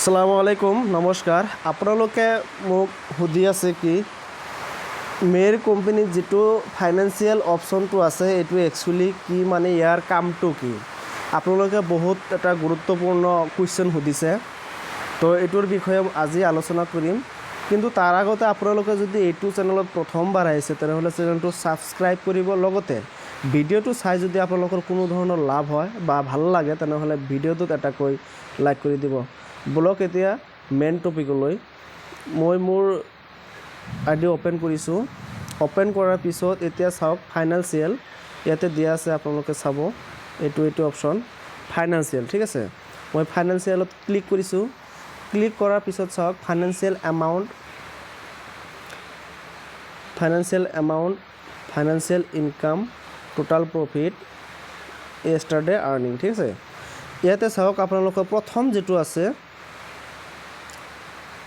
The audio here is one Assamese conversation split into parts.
আসসালামু আলাইকুম নমস্কাৰ আপোনালোকে মোক সুধি আছে কি মেৰ কোম্পানীত যেটো ফাইনান্সিয়াল অপশনটো আছে এটো একচুয়ালি কি মানে ইয়াৰ কামটো কি আপোনালোকে বহুত এটা গুৰুত্বপূৰ্ণ কোৱেশ্চন সুধিছে তো এটোৰ বিষয়ে আজি আলোচনা কৰিম কিন্তু তাৰ আগতে আপোনালোকে যদি এইটো চেনেলত প্ৰথমবাৰ আহিছে তেনেহলে চেনেলটো সাবস্ক্ৰাইব কৰিব লগতে ভিডিওটো চাই যদি আপোনালোকৰ কোনো ধৰণৰ লাভ হয় বা ভাল লাগে তেনেহলে ভিডিওটোত এটা কৈ লাইক কৰি দিব ব্লগ এতিয়া মেইন টপিকলৈ মই মোৰ আইডি ওপেন কৰিছো ওপেন কৰাৰ পিছত এতিয়া চাওক ফাইনান্সিয়াল ইয়াতে দিয়া আছে আপোনালোকে চাব এইটো অপচন ফাইনান্সিয়াল ঠিক আছে মই ফাইনান্সিয়ালত ক্লিক কৰিছো ক্লিক কৰাৰ পিছত চাওক financial amount financial income total profit yesterday earning ঠিক আছে ইয়াতে চাওক আপোনালোকৰ প্ৰথম যেটো আছে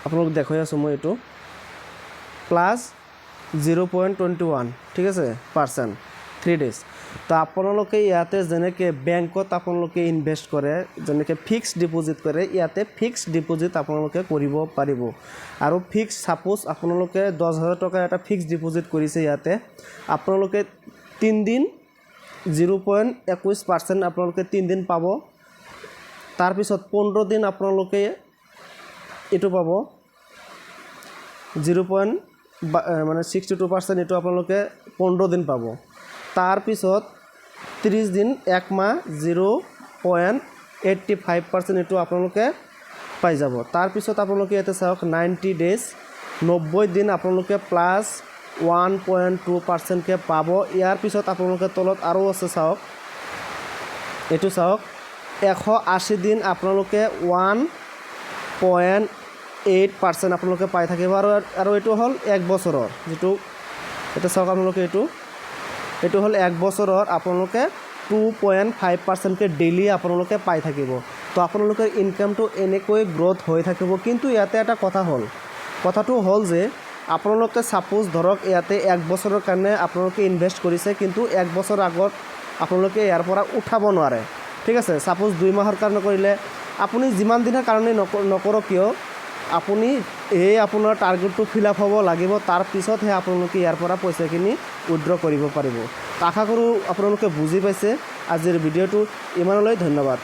আপোনালোক দেখাই আছো মই এটো প্লাস 0.21 ঠিক আছে পার্সেন্ট 3 ডেজ তো আপোনালোকে ইয়াতে যেনেকে ব্যাংকত আপোনালোকে ইনভেস্ট কৰে যেনেকে ফিক্সড ডিপোজিট কৰে ইয়াতে ফিক্সড ডিপোজিট আপোনালোকে কৰিব পাৰিব আৰু ফিক্স সাপোজ আপোনালোকে 10000 টকা এটা ফিক্সড ডিপোজিট কৰিছে ইয়াতে আপোনালোকে 3 দিন 0.21% আপোনালোকে 3 দিন পাব তাৰ পিছত 15 দিন আপোনালোকে এটো পাব 0.62% এটো আপোনালোকে 15 দিন পাব তাৰ পিছত 30 দিন এক মাহ 0.85% এটো আপোনালোকে পাই যাব তাৰ পিছত আপোনালোকে এতে চাওক 90 ডেজ 90 দিন আপোনালোকে প্লাস 1.2% কে পাব ইয়াৰ পিছত আপোনালোকে তলত আৰু আছে চাওক এটো চাওক 180 দিন আপোনালোকে 1.8% আপোনালোকে পাই থাকিব আৰু এটো হল 1 বছৰৰ যেটো এটা চাওক আপোনালোকে এটো হল 1 বছৰৰ আপোনালোকে 2.5% কে ডেইলি আপোনালোকে পাই থাকিব তো আপোনালোকৰ ইনকামটো এনেকৈ গ্ৰোথ হৈ থাকিব কিন্তু ইয়াতে এটা কথাটো হল যে আপোনালোকে সাপোজ ধৰক ইয়াতে 1 বছৰৰ কাৰণে আপোনালোকে ইনভেস্ট কৰিছে কিন্তু 1 বছৰ আগত আপোনালোকে ইয়াৰ পৰা উঠাব নোৱাৰে ঠিক আছে সাপোজ 2 মাহৰ কাৰণে কৰিলে আপুনি যিমান দিনৰ কাৰণে নকৰ কিয় আপুনি এই আপোনাৰ টাৰ্গেটটো ফিল আপ হ'ব লাগিব তাৰ পিছত হে আপোনালোকে ইয়াৰ পৰা পইচাখিনি উইথড্ৰ কৰিব পাৰিব আশা কৰো আপোনালোকে বুজি পাইছে আজিৰ ভিডিওটো ইমানলৈ ধন্যবাদ